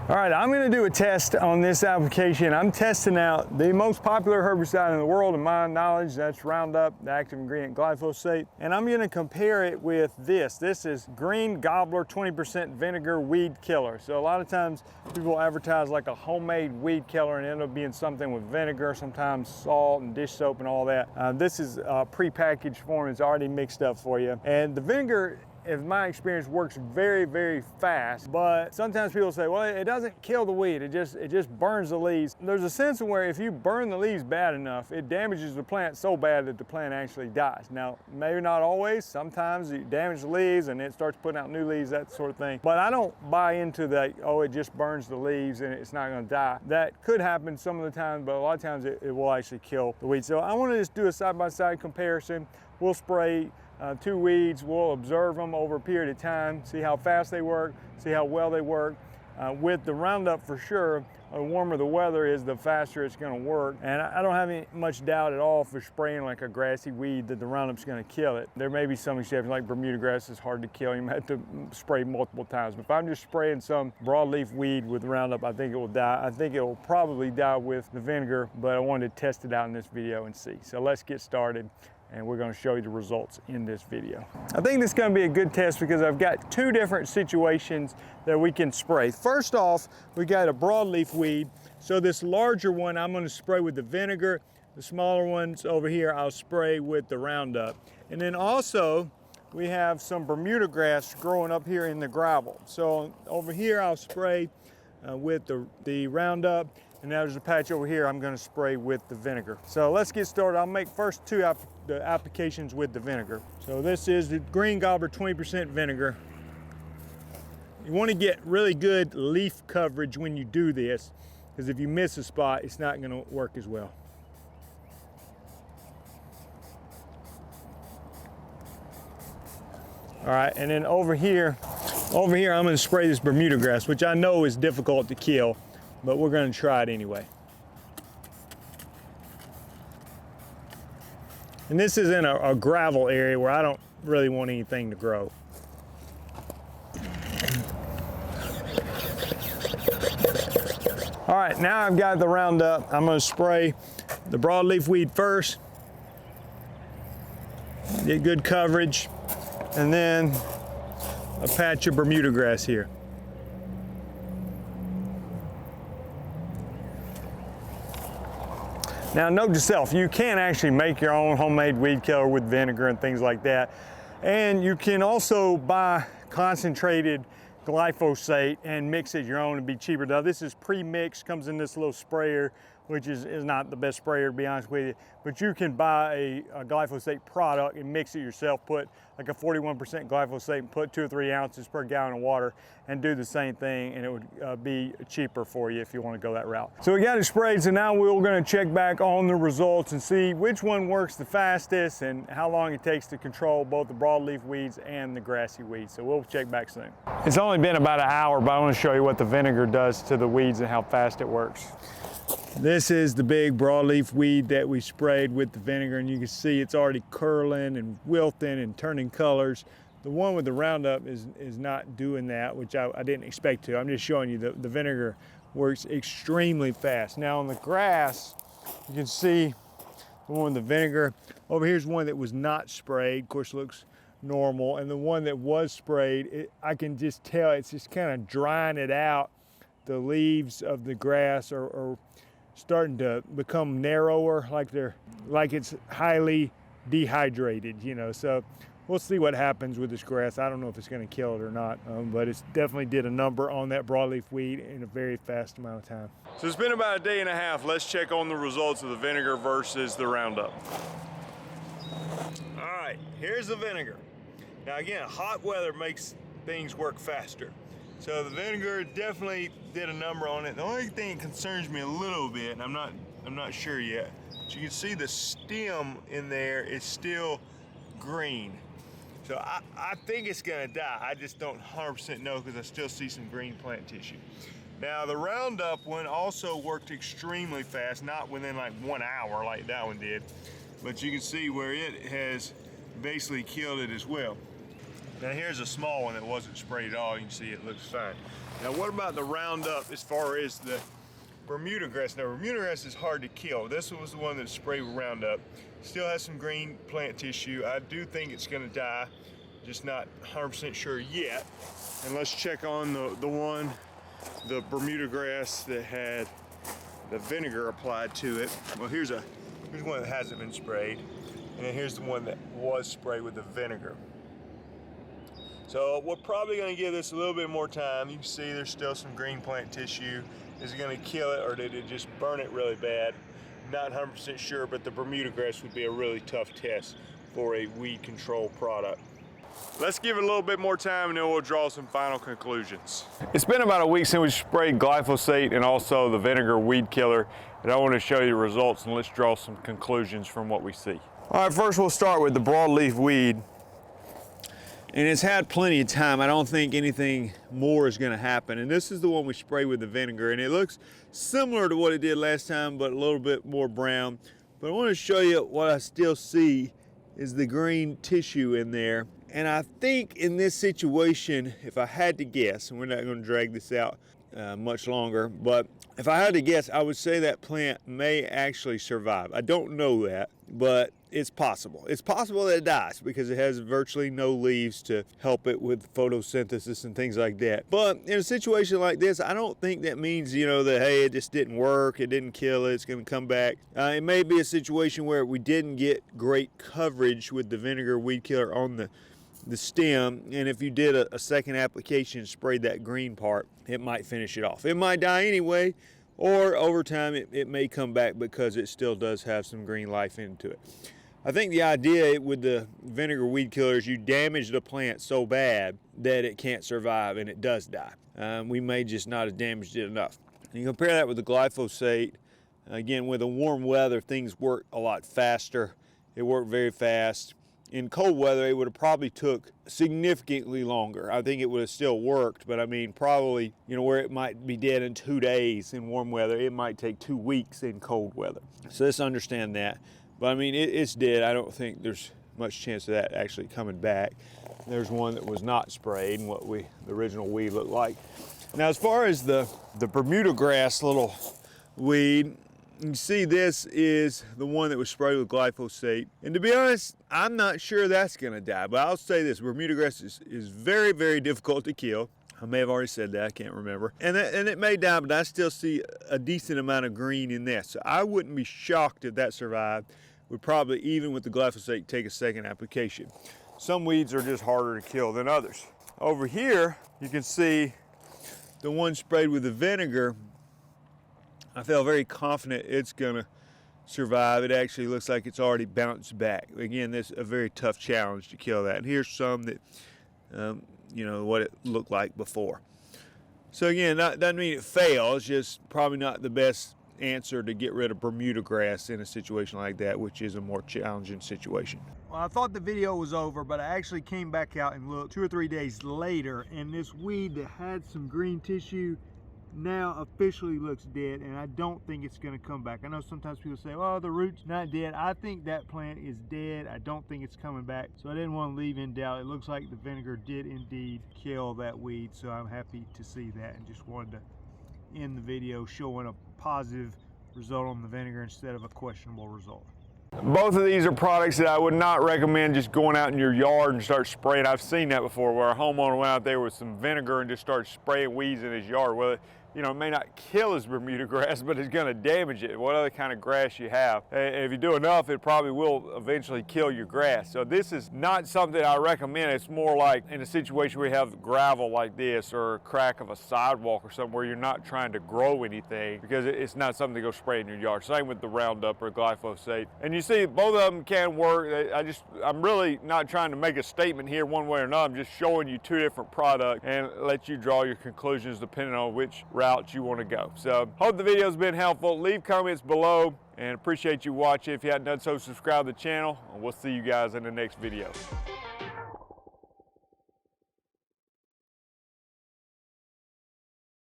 All right, I'm gonna do a test on this application. I'm testing out the most popular herbicide in the world, in my knowledge. That's Roundup, the active ingredient glyphosate. And I'm gonna compare it with this. This is Green Gobbler 20% vinegar weed killer. So a lot of times people advertise like a homemade weed killer and it end up being something with vinegar, sometimes salt and dish soap and all that. This is a pre-packaged form. It's already mixed up for you. And the vinegar, in my experience, works very, very fast, but sometimes people say, well, it doesn't kill the weed, it just burns the leaves. There's a sense in where if you burn the leaves bad enough, it damages the plant so bad that the plant actually dies. Now, maybe not always, sometimes you damage the leaves and it starts putting out new leaves, that sort of thing. But I don't buy into that, oh, it just burns the leaves and it's not gonna die. That could happen some of the time, but a lot of times it will actually kill the weed. So I wanna just do a side-by-side comparison. We'll spray 2 weeds, we'll observe them over a period of time, see how fast they work, see how well they work. With the Roundup, for sure, the warmer the weather is, the faster it's gonna work. And I don't have much doubt at all for spraying like a grassy weed that the Roundup's gonna kill it. There may be some exceptions, like Bermuda grass is hard to kill. You might have to spray multiple times. But if I'm just spraying some broadleaf weed with Roundup, I think it will die. I think it will probably die with the vinegar, but I wanted to test it out in this video and see. So let's get started, and we're going to show you the results in this video. I think this is going to be a good test because I've got 2 different situations that we can spray. First off, we got a broadleaf weed. So this larger one, I'm going to spray with the vinegar. The smaller ones over here, I'll spray with the Roundup. And then also, we have some Bermuda grass growing up here in the gravel. So over here, I'll spray with the Roundup. And now there's a patch over here I'm gonna spray with the vinegar. So let's get started. I'll make first 2 applications with the vinegar. So this is the Green Gobbler 20% vinegar. You wanna get really good leaf coverage when you do this, because if you miss a spot, it's not gonna work as well. All right, and then over here, I'm gonna spray this Bermuda grass, which I know is difficult to kill, but we're gonna try it anyway. And this is in a gravel area where I don't really want anything to grow. All right, now I've got the Roundup. I'm gonna spray the broadleaf weed first, get good coverage, and then a patch of Bermuda grass here. Now note to self, you can actually make your own homemade weed killer with vinegar and things like that. And you can also buy concentrated glyphosate and mix it your own and be cheaper. Now this is pre-mixed, comes in this little sprayer, which is not the best sprayer, to be honest with you, but you can buy a glyphosate product and mix it yourself, put like a 41% glyphosate and put 2 or 3 ounces per gallon of water and do the same thing, and it would be cheaper for you if you want to go that route. So we got it sprayed, so now we're going to check back on the results and see which one works the fastest and how long it takes to control both the broadleaf weeds and the grassy weeds. So we'll check back soon. It's only been about an hour, but I want to show you what the vinegar does to the weeds and how fast it works. This is the big broadleaf weed that we sprayed with the vinegar, and you can see it's already curling and wilting and turning colors. The one with the Roundup is not doing that, which I didn't expect to. I'm just showing you the vinegar works extremely fast. Now on the grass, you can see the one with the vinegar. Over here's one that was not sprayed, of course looks normal, and the one that was sprayed, I can just tell it's just kind of drying it out. The leaves of the grass are starting to become narrower, like it's highly dehydrated, you know. So we'll see what happens with this grass. I don't know if it's going to kill it or not, but it's definitely did a number on that broadleaf weed in a very fast amount of time. So it's been about a day and a half. Let's check on the results of the vinegar versus the Roundup. All right, here's the vinegar. Now again, hot weather makes things work faster. So the vinegar definitely did a number on it. The only thing that concerns me a little bit, and I'm not sure yet, but you can see the stem in there is still green. So I think it's gonna die. I just don't 100% know because I still see some green plant tissue. Now the Roundup one also worked extremely fast, not within like 1 hour like that one did, but you can see where it has basically killed it as well. Now here's a small one that wasn't sprayed at all. You can see it looks fine. Now what about the Roundup as far as the Bermuda grass? Now Bermuda grass is hard to kill. This was the one that sprayed with Roundup. Still has some green plant tissue. I do think it's gonna die, just not 100% sure yet. And let's check on the Bermuda grass that had the vinegar applied to it. Well, here's one that hasn't been sprayed, and then here's the one that was sprayed with the vinegar. So we're probably gonna give this a little bit more time. You can see there's still some green plant tissue. Is it gonna kill it, or did it just burn it really bad? Not 100% sure, but the Bermuda grass would be a really tough test for a weed control product. Let's give it a little bit more time and then we'll draw some final conclusions. It's been about a week since we sprayed glyphosate and also the vinegar weed killer, and I want to show you the results and let's draw some conclusions from what we see. All right, first we'll start with the broadleaf weed. And it's had plenty of time. I don't think anything more is gonna happen. And this is the one we sprayed with the vinegar, and it looks similar to what it did last time, but a little bit more brown. But I want to show you what I still see is the green tissue in there. And I think in this situation, if I had to guess, and we're not gonna drag this out much longer, but if I had to guess, I would say that plant may actually survive. I don't know that, but it's possible. It's possible that it dies because it has virtually no leaves to help it with photosynthesis and things like that. But in a situation like this, I don't think that means, you know, that, hey, it just didn't work, it didn't kill it, it's gonna come back. It may be a situation where we didn't get great coverage with the vinegar weed killer on the stem, and if you did a second application and sprayed that green part, it might finish it off. It might die anyway, or over time it may come back because it still does have some green life into it. I think the idea with the vinegar weed killer is you damage the plant so bad that it can't survive and it does die. We may just not have damaged it enough. And you compare that with the glyphosate, again, with the warm weather, things work a lot faster. It worked very fast. In cold weather, it would have probably took significantly longer. I think it would have still worked, but I mean, probably, you know, where it might be dead in 2 days in warm weather, it might take 2 weeks in cold weather. So let's understand that. But I mean, it's dead. I don't think there's much chance of that actually coming back. There's one that was not sprayed and what the original weed looked like. Now, as far as the Bermuda grass little weed, you can see this is the one that was sprayed with glyphosate. And to be honest, I'm not sure that's gonna die, but I'll say this, Bermuda grass is very, very difficult to kill. I may have already said that, I can't remember. And it may die, but I still see a decent amount of green in this. So I wouldn't be shocked if that survived. Would probably, even with the glyphosate, take a second application. Some weeds are just harder to kill than others. Over here, you can see the one sprayed with the vinegar. I feel very confident it's gonna survive. It actually looks like it's already bounced back. Again, this is a very tough challenge to kill that. And here's some that, you know, what it looked like before. So again, that doesn't mean it fails, it's just probably not the best answer to get rid of Bermuda grass in a situation like that, which is a more challenging situation. Well, I thought the video was over, but I actually came back out and looked 2 or 3 days later, and this weed that had some green tissue now officially looks dead, and I don't think it's going to come back. I know sometimes people say, oh, the root's not dead. I think that plant is dead. I don't think it's coming back, so I didn't want to leave in doubt. It looks like the vinegar did indeed kill that weed, so I'm happy to see that, and just wanted to end the video showing a positive result on the vinegar instead of a questionable result. Both of these are products that I would not recommend just going out in your yard and start spraying. I've seen that before, where a homeowner went out there with some vinegar and just started spraying weeds in his yard. Well, you know, it may not kill his Bermuda grass, but it's going to damage it. What other kind of grass you have? And if you do enough, it probably will eventually kill your grass. So this is not something I recommend. It's more like in a situation where you have gravel like this, or a crack of a sidewalk or something where you're not trying to grow anything, because it's not something to go spray in your yard. Same with the Roundup or glyphosate. And you see, both of them can work. I'm really not trying to make a statement here one way or another. I'm just showing you 2 different products and let you draw your conclusions depending on which route you want to go. So hope the video's been helpful. Leave comments below and appreciate you watching. If you hadn't done so, subscribe to the channel, and we'll see you guys in the next video.